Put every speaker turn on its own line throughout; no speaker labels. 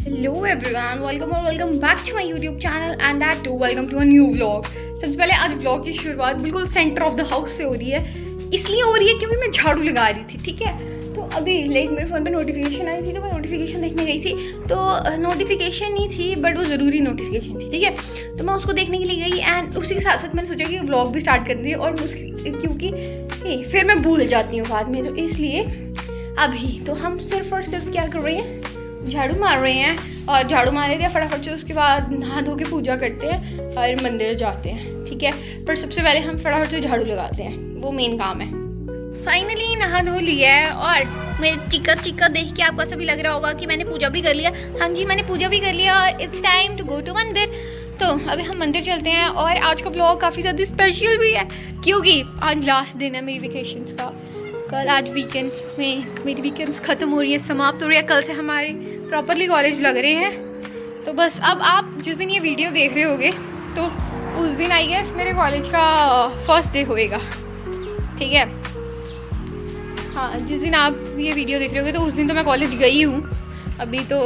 Hello everyone, welcome back to my YouTube channel and that too welcome to a new vlog. सबसे पहले आज vlog की शुरुआत बिल्कुल सेंटर ऑफ द हाउस से हो रही है। इसलिए हो रही है क्योंकि मैं झाड़ू लगा रही थी, ठीक है। तो अभी मेरे फ़ोन पे नोटिफिकेशन आई थी, तो मैं नोटिफिकेशन देखने गई थी। तो नोटिफिकेशन नहीं थी बट वो ज़रूरी नोटिफिकेशन थी, ठीक है। तो मैं उसको देखने के लिए गई एंड उसी के साथ साथ मैंने सोचा कि व्लॉग भी स्टार्ट कर दी। और क्योंकि फिर मैं भूल जाती हूँ बाद में, तो इसलिए अभी तो हम सिर्फ और सिर्फ क्या कर रहे हैं, झाड़ू मार रहे हैं। और झाड़ू मार लेते हैं फटाफट से, उसके बाद नहा धो के पूजा करते हैं और मंदिर जाते हैं, ठीक है। पर सबसे पहले हम फटाफट से झाड़ू लगाते हैं, वो मेन काम है। फाइनली नहा धो लिया है और मेरे चिक्का देख के आपको सभी लग रहा होगा कि मैंने पूजा भी कर लिया। हाँ जी, मैंने पूजा भी कर लिया और it's time to go to mandir. तो अभी हम मंदिर चलते हैं। और आज का व्लॉग काफ़ी ज़्यादा स्पेशल भी है क्योंकि आज लास्ट दिन है मेरी वेकेशंस का। कल आज वीकेंड्स में मेरी वीकेंड्स ख़त्म हो रही है, समाप्त हो रही है। कल से हमारी प्रॉपरली कॉलेज लग रहे हैं। तो बस अब आप जिस दिन ये वीडियो देख रहे होगे तो उस दिन आई गेस मेरे कॉलेज का फर्स्ट डे होएगा, ठीक है। हाँ, जिस दिन आप ये वीडियो देख रहे होगे तो उस दिन तो मैं कॉलेज गई हूँ। अभी तो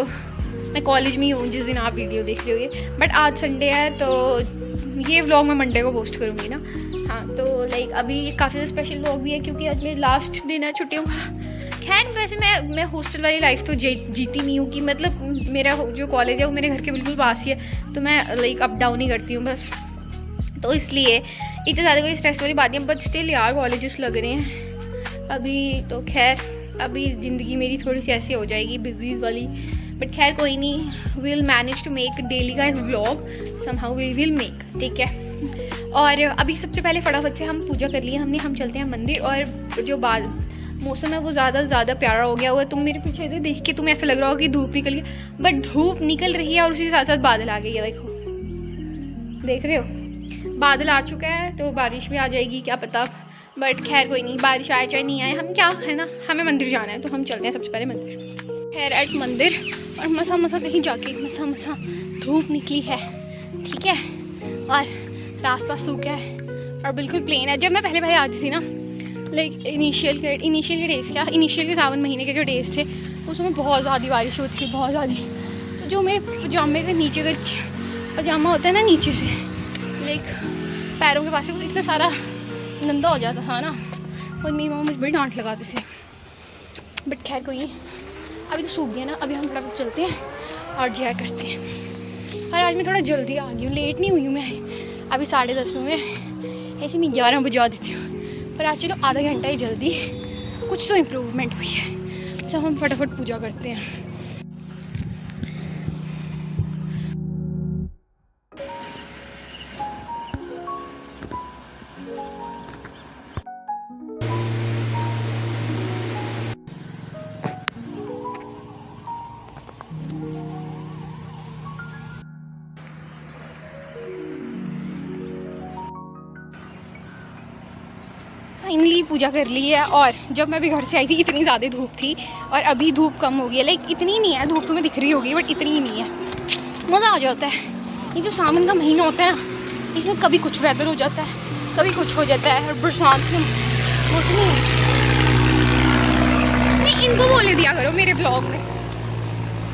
मैं कॉलेज में ही हूँ जिस दिन आप वीडियो देख रहे होगे। बट आज संडे है तो ये व्लॉग मैं मंडे को पोस्ट करूँगी ना। हाँ, तो अभी काफ़ी स्पेशल व्लॉग भी है क्योंकि आज मेरा लास्ट दिन है छुट्टियों का। खैर वैसे मैं हॉस्टल वाली लाइफ तो जीती नहीं हूँ कि मतलब मेरा जो कॉलेज है वो मेरे घर के बिल्कुल पास ही है। तो मैं अप डाउन ही करती हूँ बस। तो इसलिए इतनी ज़्यादा कोई स्ट्रेस वाली बात नहीं है। बट स्टिल यार कॉलेजेस लग रहे हैं अभी। तो खैर अभी ज़िंदगी मेरी थोड़ी सी ऐसी हो जाएगी बिजी वाली। बट खैर कोई नहीं, will manage to make daily का एक vlog somehow we will make, ठीक है। और अभी सबसे पहले फटाफट से हम पूजा कर लिए हमने, हम चलते हैं मंदिर। और जो मौसम है वो ज़्यादा प्यारा हो गया हुआ है। तुम मेरे पीछे इधर देख के तुम्हें ऐसा लग रहा होगा कि धूप निकल गई, बट धूप निकल रही है और उसी के साथ साथ बादल आ गई है। देखो, देख रहे हो बादल आ चुका है, तो बारिश भी आ जाएगी क्या पता। बट खैर कोई नहीं, बारिश आए चाहे नहीं आए, हम क्या है ना, हमें मंदिर जाना है तो हम चलते हैं सबसे पहले मंदिर। खैर एट मंदिर और मसा कहीं जाके मसा धूप निकली है, ठीक है। और रास्ता सूखा है और बिल्कुल प्लेन है। जब मैं पहले आती थी ना, इनिशियल के सावन महीने के जो डेज थे उसमें बहुत ज़्यादा बारिश होती थी, बहुत ज़्यादा। तो जो मेरे पजामे के नीचे का पजामा होता है ना, नीचे से पैरों के पास से वो इतना सारा गंदा हो जाता था ना, और मेरी मामा मुझे बड़ी डांट लगाते थे। बट खैर कोई नहीं, अभी तो सूख गया ना। अभी हम फटाफट चलते हैं और जया करते हैं। और आज मैं थोड़ा जल्दी आ गई हूँ, लेट नहीं हुई हूँ मैं। अभी 10:30 हुए, ऐसे मैं 11 बजा देती हूँ। पर आज चलो आधा घंटा ही जल्दी, कुछ तो इम्प्रूवमेंट हुई है। अच्छा हम फटाफट पूजा करते हैं। फाइनली पूजा कर ली है। और जब मैं भी घर से आई थी इतनी ज़्यादा धूप थी और अभी धूप कम हो गई है। इतनी नहीं है धूप, तुम्हें दिख रही होगी बट इतनी ही नहीं है। मज़ा आ जाता है। ये जो सावन का महीना होता है ना, इसमें कभी कुछ वेदर हो जाता है, कभी कुछ हो जाता है। और बरसात के मौसम नहीं, इनको बोले दिया करो मेरे ब्लॉग में।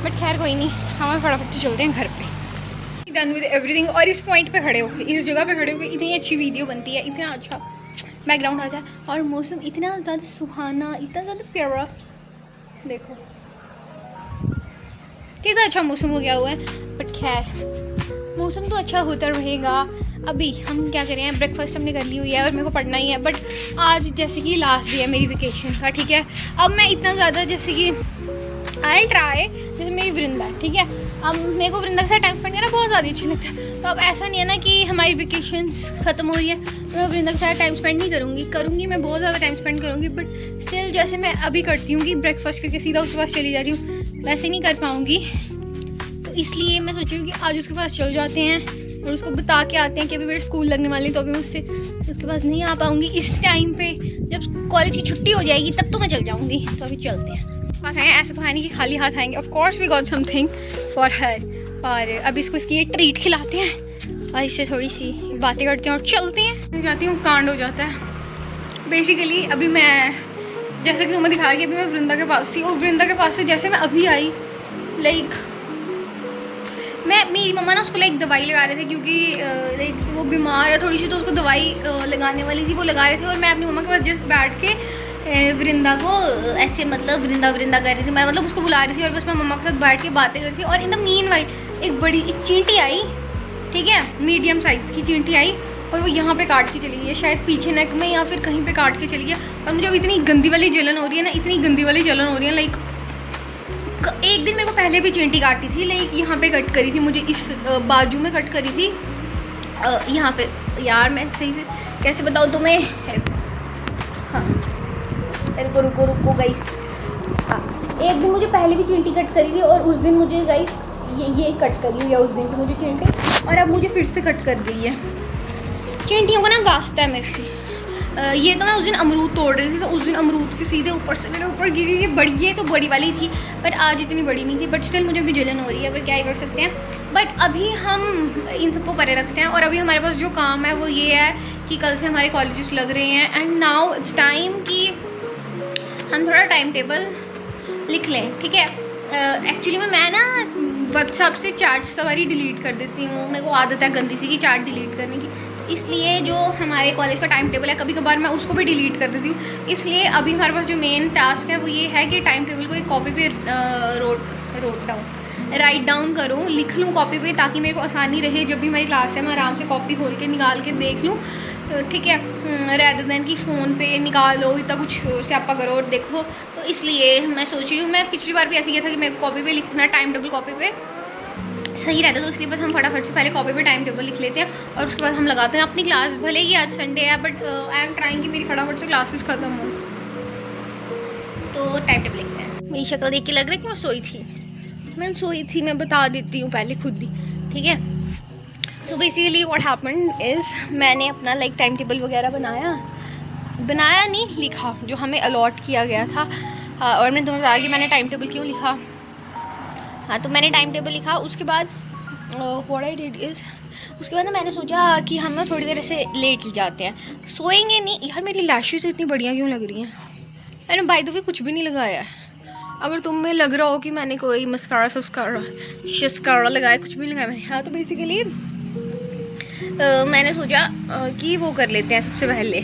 बट खैर कोई नहीं, हमें फटाफट से चलते हैं घर पे। Done with everything. और इस पॉइंट पे खड़े होकर, इस जगह पे खड़े होकर इतनी अच्छी वीडियो बनती है, इतना अच्छा बैकग्राउंड आता है और मौसम इतना ज़्यादा सुहाना, इतना ज़्यादा प्यारा। देखो कितना अच्छा मौसम हो गया हुआ है। बट खैर मौसम तो अच्छा होता रहेगा। अभी हम क्या करें, ब्रेकफास्ट हमने कर ली हुई है और मेरे को पढ़ना ही है। बट आज जैसे कि लास्ट डे है मेरी वेकेशन का, ठीक है। अब मैं इतना ज़्यादा जैसे कि आई ट्राई, जैसे मेरी वृंदा है, ठीक है। अब मेरे को वृंदा के साथ टाइम स्पेंड करना बहुत ज़्यादा अच्छा लगता है। तो अब ऐसा नहीं है ना कि हमारी वेकेशंस ख़त्म हो रही है तो मैं वृंदा के साथ टाइम स्पेंड नहीं करूँगी मैं बहुत ज़्यादा टाइम स्पेंड करूँगी। बट स्टिल जैसे मैं अभी करती हूँ कि ब्रेकफास्ट करके सीधा उसके पास चली जाती हूँ, वैसे नहीं कर पाऊँगी। तो इसलिए मैं सोच रही हूँ कि आज उसके पास चल जाते हैं और उसको बता के आते हैं कि अभी मेरे स्कूल लगने वाले हैं, तो अभी मैं उसके पास नहीं आ पाऊँगी इस टाइम पे। जब कॉलेज की छुट्टी हो जाएगी तब तो मैं चल जाऊँगी। तो अभी चलते हैं पास आए। ऐसा तो है नहीं कि खाली हाथ आएंगे। Of course we got something for her. और अभी इसकी ट्रीट खिलाते हैं और इससे थोड़ी सी बातें करते हैं और चलते हैं। जाती हूँ, कांड हो जाता है बेसिकली। अभी मैं जैसे कि तुम्हें दिखाया कि अभी मैं वृंदा के पास थी और वृंदा के पास से जैसे मैं अभी आई मेरी मम्मा ना उसको लाइक दवाई लगा रहे थे, क्योंकि लाइक वो बीमार है थोड़ी सी, तो उसको दवाई लगाने वाली थी, वो लगा रहे थे। और मैं अपनी मम्मा के पास जस्ट बैठ के वृंदा को ऐसे मतलब वृंदा वृंदा कर रही थी, मैं मतलब उसको बुला रही थी और बस मैं मम्मा के साथ बैठ के बातें कर रही थी। और इन द मीन वाइल एक चींटी आई, ठीक है, मीडियम साइज़ की चींटी आई और वो यहाँ पे काट के चली गई है, शायद पीछे नेक में या फिर कहीं पे काट के चली गई। और मुझे अब इतनी गंदी वाली जलन हो रही है ना, इतनी गंदी वाली जलन हो रही है। लाइक एक दिन मेरे को पहले भी चींटी काटी थी, लाइक यहाँ पे कट करी थी मुझे, इस बाजू में कट करी थी यहाँ पे। यार मैं सही से कैसे बताऊँ तुम्हें, हाँ रुको रुको रुको गाइस, हाँ एक दिन मुझे पहले भी चींटी कट करी थी और उस दिन मुझे गाइस ये कट करी हुई है उस दिन की मुझे चींटी, और अब मुझे फिर से कट कर गई है। चींटियों को ना वास्ता है मेरे से। ये तो मैं उस दिन अमरूद तोड़ रही थी, तो उस दिन अमरूद के सीधे ऊपर से मेरे ऊपर गिरी। ये बड़ी, ये तो बड़ी वाली थी बट आज इतनी बड़ी नहीं थी, बट स्टिल मुझे भी जलन हो रही है, पर क्या ही कर सकते हैं। बट अभी हम इन सबको परे रखते हैं और अभी हमारे पास जो काम है वो ये है कि कल से हमारे कॉलेजेस लग रहे हैं एंड नाउ इट्स टाइम कि हम थोड़ा टाइम टेबल लिख लें, ठीक है। एक्चुअली मैं ना व्हाट्सएप से चैट सवारी डिलीट कर देती हूँ, मेरे को आदत है गंदी सी की चैट डिलीट करने की, इसलिए जो हमारे कॉलेज का टाइम टेबल है कभी कभार मैं उसको भी डिलीट कर देती हूँ। इसलिए अभी हमारे पास जो मेन टास्क है वो ये है कि टाइम टेबल को एक कॉपी पे राइट डाउन करूँ, लिख लूँ कॉपी पे, ताकि मेरे को आसानी रहे जब भी मेरी क्लास है मैं आराम से कॉपी खोल के निकाल के देख लूँ, ठीक है, रेदर देन कि फ़ोन पे निकालो इतना कुछ स्यापा करो और देखो। तो इसलिए मैं सोच रही हूँ, मैं पिछली बार भी ऐसे किया था कि मेरे को कॉपी पे लिखना, टाइम टेबल कॉपी पे सही रहता है, तो इसलिए बस हम फटाफट से पहले कॉपी पे टाइम टेबल लिख लेते हैं और उसके बाद हम लगाते हैं अपनी क्लास। भले ही आज संडे है बट आई एम ट्राइंग कि मेरी फटाफट से क्लासेस ख़त्म हो, तो टाइम टेबल लिखते हैं। मेरी शक्ल देख के लग रहा है कि मैं सोई थी, मैं बता देती हूँ पहले खुद ही, ठीक है। तो बेसिकली व्हाट हैपेंड इज़ मैंने अपना लाइक टाइम टेबल वगैरह बनाया नहीं, लिखा जो हमें अलॉट किया गया था। और मैंने तुम्हें बताया कि मैंने टाइम टेबल क्यों लिखा। हाँ तो मैंने टाइम टेबल लिखा, उसके बाद व्हाट आई डिड इज़ उसके बाद ना मैंने सोचा कि हम ना थोड़ी देर से लेट जाते हैं, सोएंगे नहीं। यार मेरी लैशेस इतनी बढ़िया क्यों लग रही हैं, मैंने बाय द वे कुछ भी नहीं लगाया है। अगर तुम में लग रहा हो कि मैंने कोई मस्कारा शस्कारा लगाया, कुछ भी लगाया मैंने। हाँ तो बेसिकली मैंने सोचा कि वो कर लेते हैं, सबसे पहले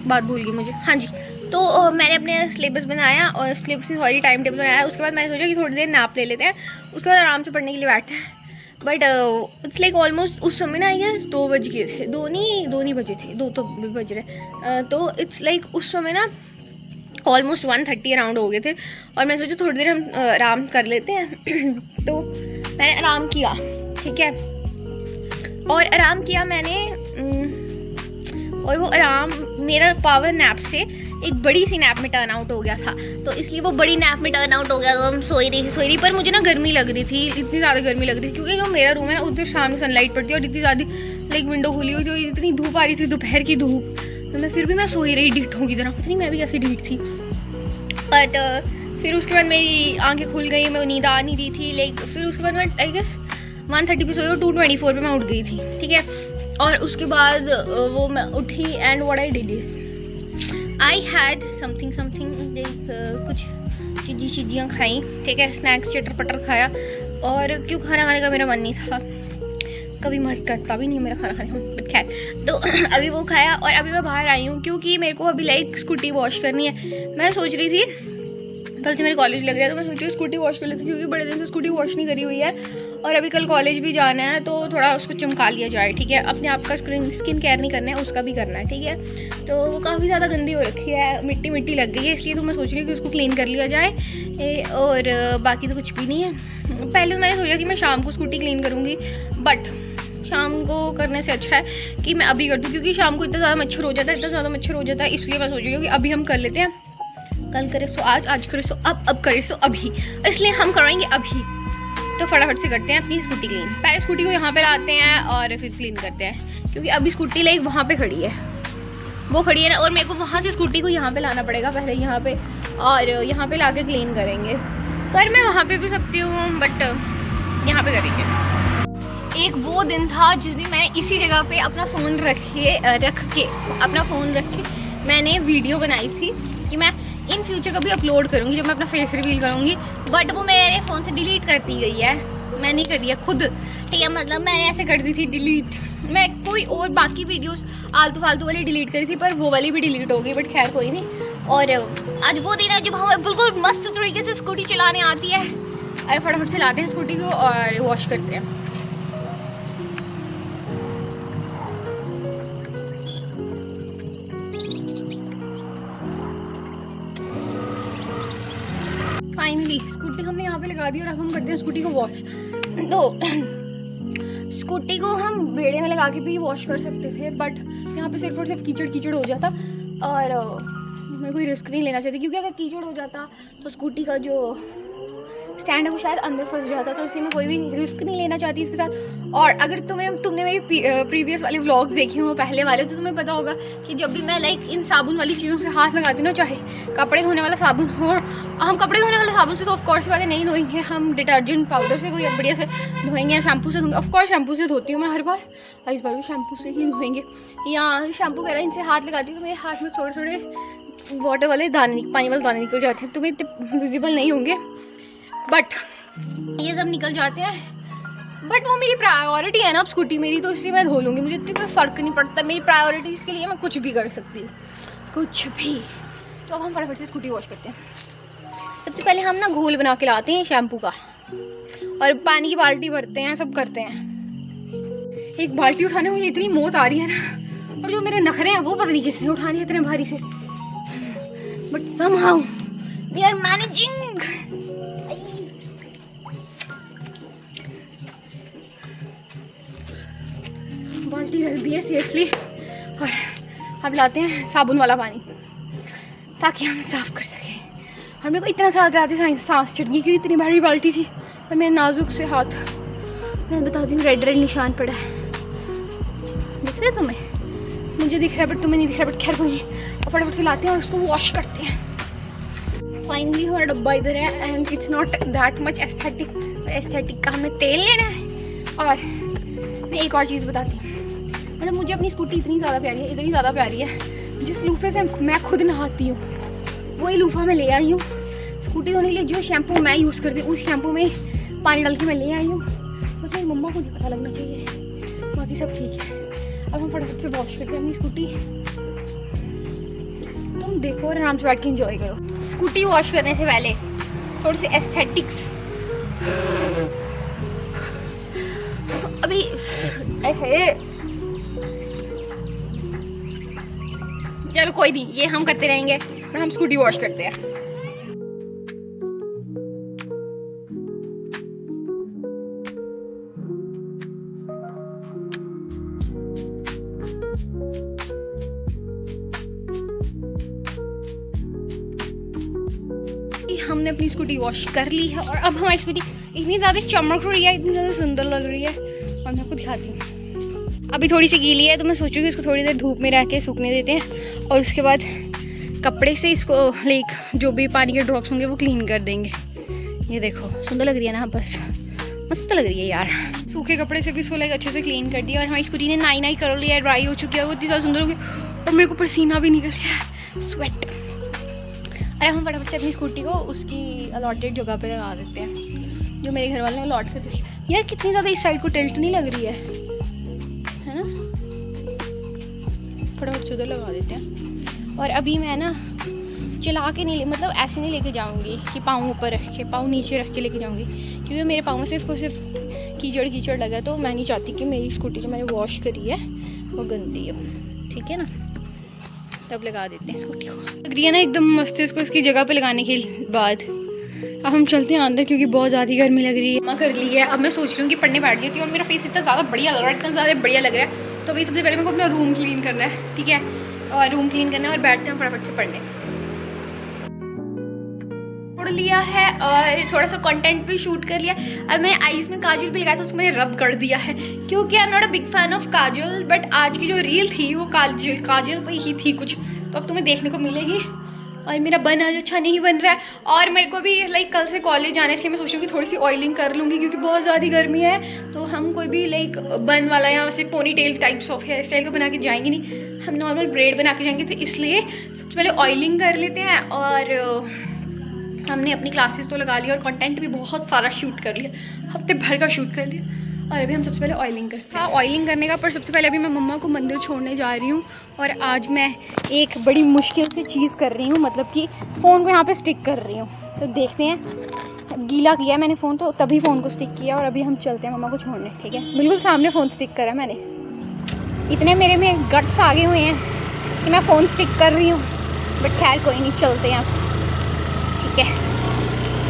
बात भूल गई मुझे, हाँ जी। तो मैंने अपने सिलेबस बनाया और सिलेबस से सॉरी टाइम टेबल बनाया। उसके बाद मैंने सोचा कि थोड़ी देर नैप ले लेते हैं, उसके बाद आराम से पढ़ने के लिए बैठते हैं। बट इट्स लाइक ऑलमोस्ट उस समय ना आई गेस 2 बज गए थे, दो नहीं बजे थे, 2 तो बज रहे। तो इट्स लाइक उस समय ना ऑलमोस्ट 1:30 अराउंड हो गए थे और मैं सोचा थोड़ी देर हम आराम कर लेते हैं। तो मैंने आराम किया, ठीक है, और आराम किया मैंने और वो आराम मेरा पावर नैप से एक बड़ी सी नैप में टर्न आउट हो गया था। तो इसलिए वो बड़ी नैप में टर्न आउट हो गया, तो हम सोई रही पर मुझे ना गर्मी लग रही थी, इतनी ज़्यादा गर्मी लग रही थी क्योंकि जो मेरा रूम है ना उधर सामने सनलाइट पड़ती है और इतनी ज़्यादा लाइक विंडो खुली हुई थी, इतनी धूप आ रही थी, दोपहर की धूप। तो मैं फिर भी मैं सोई रही ढीठों की तरह, पता नहीं मैं भी कैसी ढीठ थी। बट फिर उसके बाद मेरी आंखें खुल गई, मैं नींद आ नहीं रही थी। लाइक फिर उसके बाद मैं आई गेस 1:30 पे सोई और 2:24 पे मैं उठ गई थी, ठीक है। और उसके बाद वो मैं उठी and what I did is I had something like कुछ चीज़ियाँ खाई, ठीक है, स्नैक्स चटर पटर खाया। और क्यों खाना खाने का मेरा मन नहीं था, कभी मन करता भी नहीं मेरा खाना खाने का, बट खैर तो अभी वो खाया और अभी मैं बाहर आई हूँ क्योंकि मेरे को अभी लाइक स्कूटी वॉश करनी है। मैं सोच रही थी कल से मेरे कॉलेज लग रहा है तो मैं सोच रही हूँ स्कूटी वॉश कर लेती हूँ क्योंकि बड़े दिन से स्कूटी वॉश नहीं करी हुई है और अभी कल कॉलेज भी जाना है तो थोड़ा उसको चमका लिया जाए, ठीक है। अपने आप का स्किन केयर नहीं करना है, उसका भी करना है, ठीक है। तो वो काफ़ी ज़्यादा गंदी हो रखी है, मिट्टी मिट्टी लग गई है, इसलिए तो मैं सोच रही हूँ कि उसको क्लीन कर लिया जाए। और बाकी तो कुछ भी नहीं है। पहले तो मैंने सोचा कि मैं शाम को स्कूटी क्लीन करूँगी, बट शाम को करने से अच्छा है कि मैं अभी कर दूँ क्योंकि शाम को इतना ज़्यादा मच्छर हो जाता है, इसलिए मैं सोच रही हूँ कि अभी हम कर लेते हैं। कल करे सो आज करे सो अब करे सो अभी, इसलिए हम करेंगे अभी। तो फटाफट से करते हैं अपनी स्कूटी क्लीन। पहले स्कूटी को यहाँ पे लाते हैं और फिर क्लीन करते हैं क्योंकि अभी स्कूटी लाइक वहाँ पे खड़ी है, वो खड़ी है ना, और मेरे को वहाँ से स्कूटी को यहाँ पे लाना पड़ेगा पहले यहाँ पे, और यहाँ पे लाके क्लीन करेंगे। कर मैं वहाँ पे भी सकती हूँ बट यहाँ पे करेंगे। एक वो दिन था जिस दिन मैंने इसी जगह पे अपना फ़ोन रख के मैंने वीडियो बनाई थी कि मैं इन फ्यूचर कभी अपलोड करूँगी जब मैं अपना फेस रिवील करूँगी, बट वो मेरे फ़ोन से डिलीट कर दी गई है, मैं नहीं कर दिया खुद, ठीक है। मतलब मैंने ऐसे कर दी थी डिलीट, मैं कोई और बाकी वीडियोस आलतू फालतू वाली डिलीट करी थी, पर वो वाली भी डिलीट हो गई, बट खैर कोई नहीं। और आज वो दिन है जब हमें बिल्कुल मस्त तरीके से स्कूटी चलाने आती है, और फटाफट से लाते हैं स्कूटी को और वॉश करते हैं। फाइनली स्कूटी हमने यहाँ पे लगा दी और अब हम करते हैं स्कूटी को वॉश। तो स्कूटी को हम बेड़े में लगा के भी वॉश कर सकते थे, बट यहाँ पे सिर्फ और सिर्फ कीचड़ कीचड़ हो जाता, और मैं कोई रिस्क नहीं लेना चाहती, क्योंकि अगर कीचड़ हो जाता तो स्कूटी का जो स्टैंड है वो शायद अंदर फंस जाता, तो इसलिए मैं कोई भी रिस्क नहीं लेना चाहती इसके साथ। और अगर तुमने मेरी प्रीवियस वाले व्लॉग्स देखे हो पहले वाले, तो तुम्हें पता होगा कि जब भी मैं लाइक इन साबुन वाली चीज़ों से हाथ लगाती हूँ ना, चाहे कपड़े धोने वाला साबुन हो, हम कपड़े धोने वाले साबुन से तो ऑफकोर्स वाले नहीं धोएंगे, हम डिटर्जेंट पाउडर से कोई बढ़िया से धोएंगे या शैम्पू से धोएंगे। ऑफकोर्स शैम्पू से धोती हूँ मैं हर बार, और इस बार भी शैम्पू से ही धोएंगे, या शैम्पू वगैरह इनसे हाथ लगाती हूँ तो मेरे हाथ में थोड़े थोड़े वाटर वाले दाने, पानी वाले दाने निकल जाते हैं, तुम्हें इतने विजिबल नहीं होंगे, बट ये सब निकल जाते हैं। बट वो मेरी प्रायोरिटी है ना अब स्कूटी मेरी, तो इसलिए मैं धो लूँगी, मुझे इतनी कोई फ़र्क नहीं पड़ता, मेरी प्रायोरिटीज़ के लिए मैं कुछ भी कर सकती हूँ, कुछ भी। तो अब हम फटाफट से स्कूटी वॉश करते हैं। सबसे पहले हम ना घोल बना के लाते हैं शैम्पू का, और पानी की बाल्टी भरते हैं, सब करते हैं। एक बाल्टी उठाने में मुझे इतनी मौत आ रही है ना, और जो मेरे नखरे हैं वो पता नहीं किसने उठाने इतने भारी से, but somehow we are managing। बाल्टी रख दी है सेफली, और अब लाते हैं साबुन वाला पानी ताकि हम साफ़ कर सकें। और मेरे को इतना ज़्यादा आते सांस चढ़ गई क्योंकि इतनी भारी बाल्टी थी, और मेरे नाजुक से हाथ, मैं बताती हूँ रेड रेड निशान पड़ा है, दिख रहा है तुम्हें? मुझे दिख रहा है बट तुम्हें नहीं दिख रहा, बट खैर कोई नहीं। और फटाफट से लाते हैं और उसको वॉश करते हैं। फाइनली हमारा डब्बा इधर है, and it's not that much aesthetic का हमें तेल लेना है। और मैं एक और चीज़ बताती हूँ, मतलब मुझे अपनी स्कूटी इतनी ज़्यादा प्यारी है, इतनी ज़्यादा प्यारी है, जिस लूफे से मैं खुद नहाती हूँ वही लूफा मैं ले आई हूँ स्कूटी धोने के लिए। जो शैम्पू मैं यूज़ करती हूँ उस शैम्पू में पानी डाल के मैं ले आई हूँ, बस मेरी मम्मा को नहीं पता लगना चाहिए, बाकी सब ठीक है। अब हम फटाफट से वॉश करते हैं अपनी स्कूटी, तुम देखो और आराम से बैठ के इंजॉय करो। स्कूटी वॉश करने से पहले थोड़ी सी एस्थेटिक्स, अभी चलो कोई नहीं, ये हम करते रहेंगे, पर हम स्कूटी वॉश करते हैं। हमने अपनी स्कूटी वॉश कर ली है, और अब हमारी स्कूटी इतनी ज़्यादा चमक रही है, इतनी ज़्यादा सुंदर लग रही है, और मैं आपको दिखाती हूँ। अभी थोड़ी सी गीली है तो मैं सोचूंगी इसको थोड़ी देर धूप में रह के सूखने देते हैं, और उसके बाद कपड़े से इसको लाइक जो भी पानी के ड्रॉप्स होंगे वो क्लीन कर देंगे। ये देखो सुंदर लग रही है ना, बस मस्त लग रही है यार। सूखे कपड़े से भी इसको लाइक अच्छे से क्लीन कर दिया, और हमारी स्कूटी ने नाई कर लिया है, ड्राई हो चुकी है, वो इतनी ज़्यादा सुंदर हो गई, और मेरे को पसीना भी निकल गया है, स्वेट। अरे हम फटाफट से अपनी स्कूटी को उसकी अलॉटेड जगह पे लगा देते हैं, जो मेरे घर वाले ने अलॉट कर दी। यार कितनी ज़्यादा इस साइड को टिल्ट नहीं लग रही है ना, फटाफट से उधर लगा देते हैं। और अभी मैं ना चला के नहीं मतलब ऐसे नहीं लेके जाऊंगी कि पाँव ऊपर रख के, पाँव नीचे रख के लेके जाऊंगी, क्योंकि मेरे पाँव में सिर्फ कीचड़ कीचड़ लगा, तो मैं नहीं चाहती कि मेरी स्कूटी जो मैंने वॉश करी है वो गंदी हो, ठीक है ना। तब लगा देते हैं स्कूटी को, लग रही है ना एकदम मस्त इसको इसकी जगह पे लगाने के बाद। अब हम चलते हैं अंदर क्योंकि बहुत ज़्यादा गर्मी लग रही है। मैं कर ली है, अब मैं सोच रही हूँ कि पढ़ने बैठ जाती हूँ, और मेरा फेस इतना ज़्यादा बढ़िया लग रहा है, इतना ज़्यादा बढ़िया लग रहा है। तो अभी सबसे पहले मेरे को अपना रूम क्लीन करना है, ठीक है, और रूम क्लीन करना है और बैठते हैं फटाफट से पढ़ने। पढ़ लिया है और थोड़ा सा कंटेंट भी शूट कर लिया। अब मैं आईज में काजल भी लगाया था, उसको मैंने रब कर दिया है, क्योंकि I am not a big fan of Kajal, but आज की जो रील थी वो काजल पे ही थी कुछ, तो अब तुम्हें देखने को मिलेगी। और मेरा बन आज अच्छा नहीं बन रहा है, और मेरे को भी लाइक कल से कॉलेज जाने, इसलिए मैं सोच रही हूँ कि थोड़ी सी ऑयलिंग कर लूँगी, क्योंकि बहुत ज़्यादा गर्मी है। तो हम कोई भी लाइक बन वाला या वैसे pony tail types of hair style को बना के जाएंगे नहीं, हम नॉर्मल ब्रेड बना के जाएंगे। तो इसलिए तो पहले ऑयलिंग कर लेते हैं। और हमने अपनी क्लासेस तो लगा लिया और कंटेंट भी बहुत सारा शूट कर लिया, हफ्ते भर का शूट कर लिया। और अभी हम सबसे पहले ऑयलिंग करते हैं। हाँ, ऑयलिंग करने का, पर सबसे पहले अभी मैं मम्मा को मंदिर छोड़ने जा रही हूँ। और आज मैं एक बड़ी मुश्किल से चीज़ कर रही हूँ, मतलब कि फ़ोन को यहाँ पे स्टिक कर रही हूँ। तो देखते हैं, गीला किया मैंने फ़ोन, तो तभी फ़ोन को स्टिक किया। और अभी हम चलते हैं मम्मा को छोड़ने, ठीक है? बिल्कुल सामने फ़ोन स्टिक करा मैंने। इतने मेरे में गट्स आगे हुए हैं कि मैं फ़ोन स्टिक कर रही हूँ, बट खैर कोई नहीं, चलते हैं, ठीक है?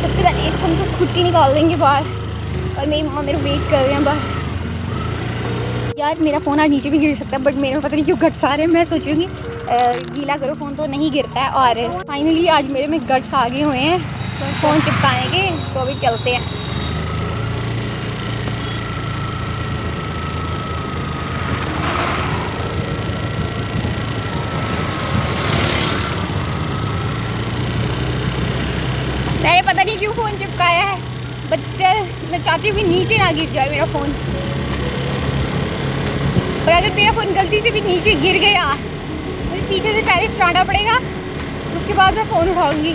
सबसे पहले इस हम तो स्कूटी निकाल देंगे बाहर, और मेरी मम्मा मेरे वेट कर रहे हैं बाहर। यार मेरा फ़ोन आज नीचे भी गिर सकता है, बट मेरे में पता नहीं क्यों गट्स आ रहे हैं। मैं सोच रही हूँ गीला करो फ़ोन तो नहीं गिरता है। और फाइनली आज मेरे में गट्स आगे हुए हैं फ़ोन चिपकाने के, तो अभी चलते हैं। मैंने पता नहीं क्यों फ़ोन चिपकाया है, बट स्टिल मैं चाहती हूँ कि नीचे ना गिर जाए मेरा फ़ोन। और अगर मेरा फ़ोन गलती से भी नीचे गिर गया, मुझे पीछे से पहले उठाना पड़ेगा, उसके बाद मैं फ़ोन उठाऊँगी।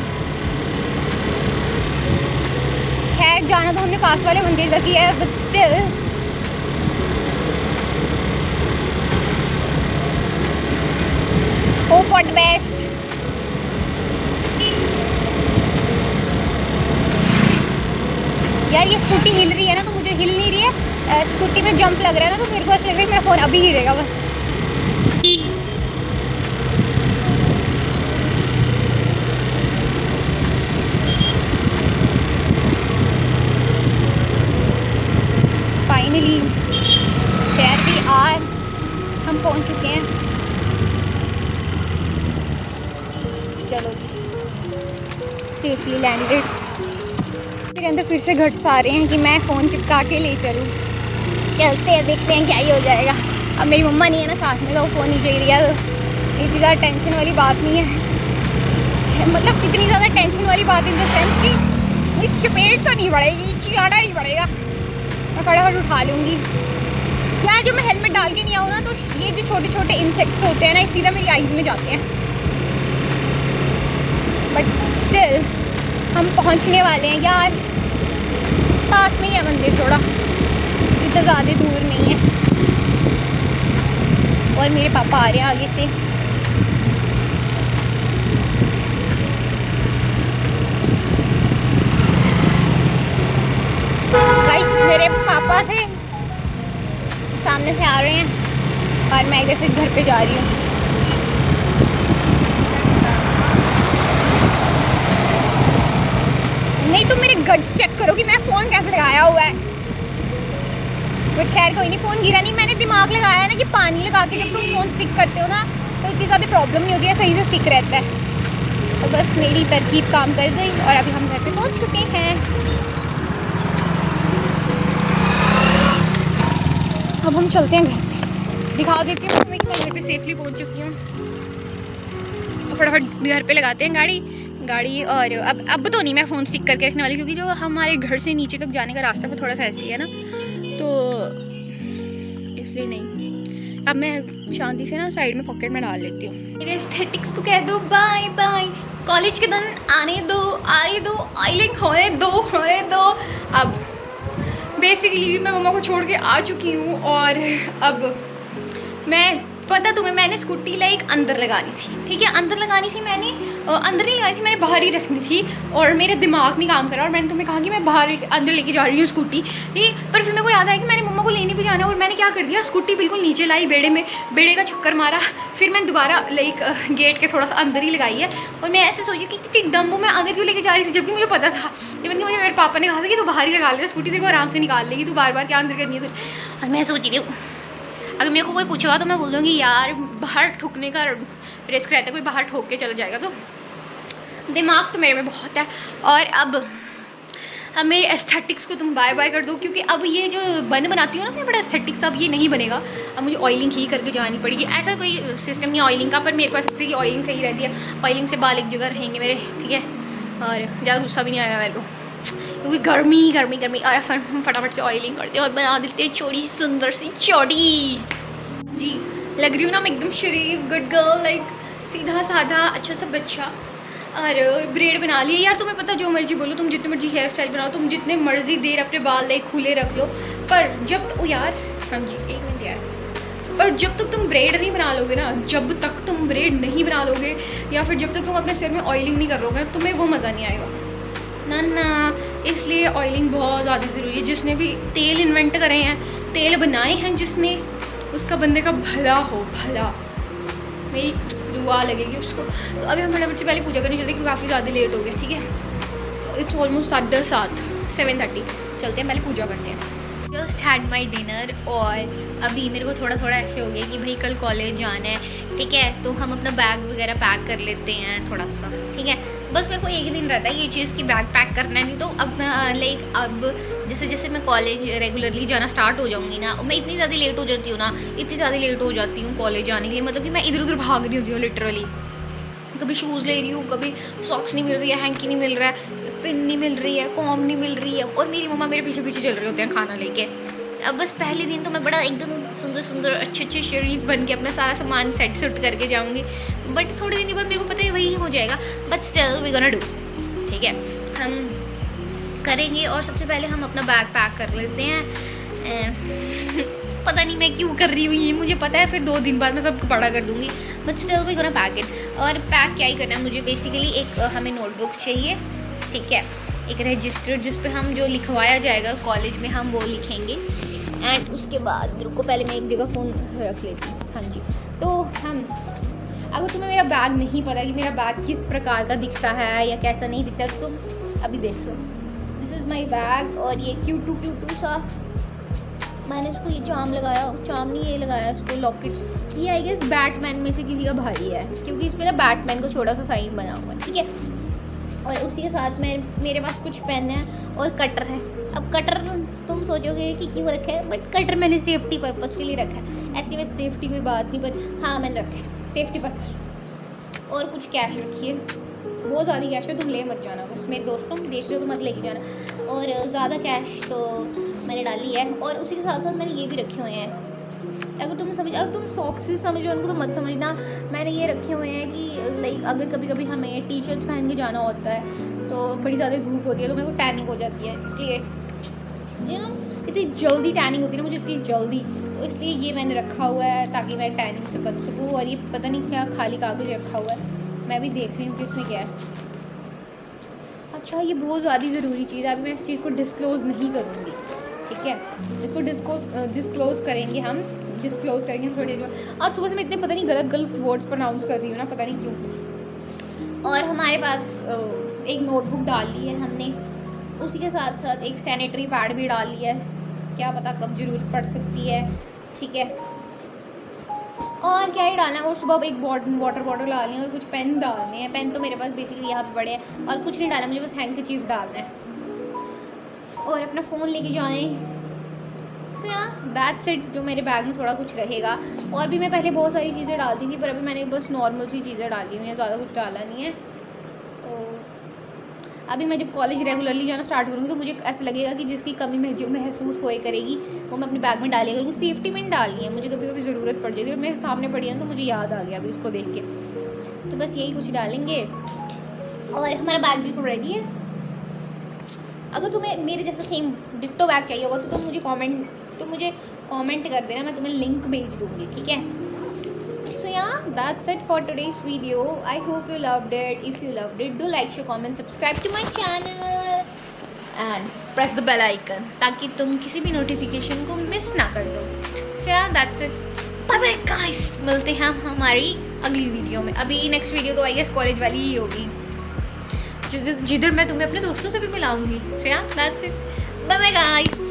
खैर जाना तो हमने पास वाले मंदिर तक किया है, but still hope for the best. यार ये स्कूटी हिल रही है ना, तो मुझे हिल नहीं रही है। स्कूटी में जंप लग रहा है ना, तो मेरे को ऐसा लग रहा है मेरा फ़ोन अभी गिरेगा बस। फाइनली देयर वी आर, हम पहुंच चुके हैं। चलो जी, सेफली लैंडेड। मेरे अंदर फिर से घट्स आ रहे हैं कि मैं फ़ोन चिपका के ले चलूँ। चलते हैं, देखते हैं क्या ही हो जाएगा। अब मेरी मम्मा नहीं है ना साथ में, तो फ़ोन नीचे गिर गया, तो इतनी ज़्यादा टेंशन वाली बात नहीं है। मतलब इतनी ज़्यादा टेंशन वाली बात इन द सेंस कि मुझे चपेट तो नहीं पड़ेगी, चिढ़ाना नहीं पड़ेगा, मैं फटाफट उठा लूँगी। यार जब मैं हेलमेट डाल के नहीं आऊँ ना, तो ये जो छोटे छोटे इंसेक्ट्स होते हैं ना, सीधा मेरी आइज़ में जाते हैं। बट स्टिल हम पहुंचने वाले हैं यार, पास में ही है मंदिर, थोड़ा इतना ज़्यादा दूर नहीं है। और मेरे पापा आ रहे हैं आगे से। गाइस मेरे पापा थे, सामने से आ रहे हैं, और मैं इधर से घर पे जा रही हूँ। नहीं तो मेरे गट्स चेक करो कि मैं फ़ोन कैसे लगाया हुआ है। बट खैर कोई नहीं, फ़ोन गिरा नहीं। मैंने दिमाग लगाया है ना कि पानी लगा के जब तुम फ़ोन स्टिक करते हो ना, तो इतनी ज़्यादा प्रॉब्लम नहीं होती है, सही से स्टिक रहता है। तो बस मेरी तरकीब काम कर गई, और अभी हम घर पे पहुंच चुके हैं। अब हम चलते हैं घर पे, दिखा देती हूँ मैं कि मैं घर पे सेफली पहुंच चुकी हूँ। फटाफट घर पे लगाते हैं गाड़ी। और अब तो नहीं मैं फ़ोन स्टिक करके रखने वाली, क्योंकि जो हमारे घर से नीचे तक जाने का रास्ता वो थोड़ा सा ऐसी है ना, तो इसलिए नहीं। अब मैं शांति से ना साइड में पॉकेट में डाल लेती हूँ। मेरे एस्थेटिक्स को कह दो बाय बाय, कॉलेज के दिन आने दो, ऑयलिंग होने दो। अब बेसिकली मैं मम्मा को छोड़ के आ चुकी हूँ, और अब मैं पता तुम्हें, मैंने स्कूटी लाइक अंदर लगानी थी, ठीक है? अंदर लगानी थी मैंने, अंदर नहीं लगानी थी, मैंने बाहर ही रखनी थी। और मेरा दिमाग नहीं काम करा, और मैंने तुम्हें कहा कि मैं बाहर अंदर लेके जा रही हूँ स्कूटी, ठीक? पर फिर मेरे को याद आया कि मैंने मम्मा को लेने भी जाना है, और मैंने क्या कर दिया, स्कूटी बिल्कुल नीचे लाई, बेड़े का चक्कर मारा। फिर मैंने दोबारा लाइक गेट के थोड़ा सा अंदर ही लगाई है। और मैं ऐसे सोची कि कितनी डम्बो मैं अंदर क्यों लेके जा रही थी, जबकि मुझे पता था, इवन कि मुझे मेरे पापा ने कहा था कि तू बाहर ही लगा ले स्कूटी, तेरे को आराम से निकाल लेगी, तू बार बार क्या अंदर करनी है। और मैं सोची थी अगर मेरे को कोई पूछेगा तो मैं बोल दूँगी यार बाहर ठुकने का रिस्क रहता है, कोई बाहर ठोक के चला जाएगा। तो दिमाग तो मेरे में बहुत है। और अब मेरे एस्थेटिक्स को तुम बाय बाय कर दो, क्योंकि अब ये जो बनाती हूँ ना मैं बड़ा एस्थेटिक्स, अब ये नहीं बनेगा। अब मुझे ऑयलिंग ही करके जानी पड़ेगी। ऐसा कोई सिस्टम नहीं ऑयलिंग का, पर मेरे को ऐसा लगता है कि ऑयलिंग सही रहती है। ऑयलिंग से बाल एक जगह रहेंगे मेरे, ठीक है? और ज़्यादा गुस्सा भी नहीं आएगा मेरे को, क्योंकि गर्मी। और हम फटाफट से ऑयलिंग करते हैं और बना देते हैं छोटी सी सुंदर सी चौड़ी। जी लग रही हूँ ना मैं एकदम शरीफ गुड गर्ल, लाइक सीधा साधा अच्छा सा बच्चा, और ब्रेड बना लिए यार। तुम्हें पता, जो मर्जी बोलो, तुम जितने मर्जी हेयर स्टाइल बनाओ, तुम जितने मर्जी देर अपने बाल लाइक खुले रख लो, पर जब ओ यार, हाँ जी 1 मिनट यार, पर जब तक तुम ब्रेड नहीं बना लोगे ना, जब तक तुम ब्रेड नहीं बना लोगे, या फिर जब तक तुम अपने सिर में ऑयलिंग नहीं कर लोगे, तुम्हें वो मज़ा नहीं आएगा ना ना। इसलिए ऑयलिंग बहुत ज़्यादा ज़रूरी है। जिसने भी तेल इन्वेंट करे हैं, तेल बनाए हैं जिसने, उसका बंदे का भला हो, भला, मेरी दुआ लगेगी उसको। तो अभी हम फटाफट से पहले पूजा करने चलते हैं, क्योंकि काफ़ी ज़्यादा लेट हो गया, ठीक है। इट्स ऑलमोस्ट 7:30 चलते हैं, पहले पूजा करते हैं। जस्ट हैड माई डिनर, और अभी मेरे को थोड़ा थोड़ा ऐसे हो गया कि भाई कल कॉलेज जाना है, ठीक है, तो हम अपना बैग वगैरह पैक कर लेते हैं थोड़ा सा, ठीक है। बस मेरे को एक ही दिन रहता है ये चीज़ कि बैग पैक करना है, नहीं तो अपना लाइक अब जैसे जैसे मैं कॉलेज रेगुलरली जाना स्टार्ट हो जाऊँगी ना, मैं इतनी ज़्यादा लेट हो जाती हूँ ना, इतनी ज़्यादा लेट हो जाती हूँ कॉलेज जाने के लिए, मतलब कि मैं इधर उधर भाग रही होती हूँ लिटरली। कभी शूज़ ले रही हूँ, कभी सॉक्स नहीं मिल रही है, हैंकी नहीं मिल रहा है, पिन नहीं मिल रही है, कॉम नहीं मिल रही है, और मेरी मम्मा मेरे पीछे पीछे चल रहे होते हैं खाना लेके। अब बस पहले दिन तो मैं बड़ा एकदम सुंदर सुंदर अच्छे अच्छे शरीफ बन के अपना सारा सामान सेट सुट करके जाऊँगी, बट थोड़े दिन के बाद मेरे को पता है वही हो जाएगा, but still we gonna do, ठीक है, हम करेंगे। और सबसे पहले हम अपना बैग पैक कर लेते हैं। पता नहीं मैं क्यों कर रही हूँ ये, मुझे पता है फिर 2 दिन बाद मैं सब बड़ा कर दूँगी, but still we gonna pack it. और पैक क्या ही करना है मुझे, बेसिकली एक हमें नोटबुक चाहिए, ठीक है, एक रजिस्टर जिस पे हम जो लिखवाया जाएगा कॉलेज में हम वो लिखेंगे, एंड उसके बाद रुको पहले मैं एक जगह फ़ोन रख लेती हूँ। हाँ जी, तो हम, अगर तुम्हें मेरा बैग नहीं पता कि मेरा बैग किस प्रकार का दिखता है या कैसा नहीं दिखता, तो तुम अभी देख लो। दिस इज़ माई बैग, और ये क्यूटू सा, मैंने उसको ये चाम लगाया, चाम नहीं ये लगाया उसको लॉकेट, ये आई गेस बैटमैन में से किसी का भाई है, क्योंकि इस पर ना बैटमैन को छोटा सा साइन बना हुआ है, ठीक है। और उसी के साथ में मेरे पास कुछ पेन है और कटर है। अब कटर तुम सोचोगे कि क्यों रखा है, बट कटर मैंने सेफ्टी पर्पज़ के लिए रखा है, ऐसी वैसे सेफ्टी कोई बात नहीं, पर हाँ मैंने रखा है सेफ्टी पर्पज़। और कुछ कैश रखिए, बहुत ज़्यादा कैश है, तुम ले मत जाना, बस मेरे दोस्तों देख रहे हो तो मत लेके जाना, और ज़्यादा कैश तो मैंने डाली है। और उसी के साथ साथ मैंने ये भी रखे हुए हैं, अगर तुम सॉक्सेस समझो उनको तो मत समझना, मैंने ये रखे हुए हैं कि लाइक अगर कभी कभी हमें टी शर्ट्स पहन के जाना होता है तो बड़ी ज़्यादा धूप होती है, तो मेरे को टैनिंग हो जाती है, इसलिए इतनी जल्दी टैनिंग होती है ना मुझे, इतनी जल्दी, तो इसलिए ये मैंने रखा हुआ है ताकि मैं टैनिंग से बच सकूँ। और ये पता नहीं क्या खाली कागज़ रखा हुआ है, मैं भी देख रही हूँ कि इसमें क्या है। अच्छा, ये बहुत ज़्यादा ज़रूरी चीज़ है, अभी मैं इस चीज़ को डिस्क्लोज़ नहीं करूँगी, ठीक है, इसको डिस्क्लोज़ करेंगे हम थोड़ी देर। आज सुबह से मैं इतने पता नहीं गलत वर्ड्स प्रोनाउंस कर रही हूँ ना, पता नहीं क्यों। और हमारे पास एक नोटबुक डाल ली है हमने, उसी के साथ साथ एक सैनिटरी पैड भी डाल लिया है, क्या पता कब ज़रूरत पड़ सकती है, ठीक है। और क्या ही डालना है, और सुबह एक वाटर बॉटल डालनी है और कुछ पेन डालने हैं। पेन तो मेरे पास बेसिकली यहाँ पे पड़े हैं, और कुछ नहीं डालना, मुझे बस हैंकचीफ डालना है और अपना फ़ोन लेके जाएँ। सो या दैट्स इट, जो मेरे बैग में थोड़ा कुछ रहेगा। और भी मैं पहले बहुत सारी चीज़ें डालती थी, पर अभी मैंने बस नॉर्मल सी चीज़ें डाली हुई हैं, ज़्यादा कुछ डाला नहीं है। तो अभी मैं जब कॉलेज रेगुलरली जाना स्टार्ट करूँगी तो मुझे ऐसा लगेगा कि जिसकी कमी में जो महसूस होए करेगी वो मैं अपने बैग में डालिए करूँगी। सेफ्टी पिन डालनी है, मुझे कभी कभी ज़रूरत पड़ जाएगी, और मेरे सामने पड़ी है ना तो मुझे याद आ गया अभी उसको देख के, तो बस यही कुछ डालेंगे। और हमारा बैग बिल्कुल रेडी है। अगर तुम्हें मेरे जैसा सेम डिट्टो बैग चाहिए होगा तो तुम मुझे कमेंट कर देना, मैं तुम्हें लिंक भेज दूँगी, ठीक है। So yeah, that's it for today's video. I hope you loved it. If you loved it, do like, share, comment, subscribe to my channel and press the bell icon ताकि तुम किसी भी नोटिफिकेशन को miss ना कर दो। So yeah, that's it. Bye bye guys. मिलते हैं हम हमारी अगली वीडियो में। अभी नेक्स्ट वीडियो तो आई गेस कॉलेज वाली ही होगी, जिधर मैं तुम्हें अपने दोस्तों से भी मिलाऊंगी। So yeah, that's it. Bye bye guys.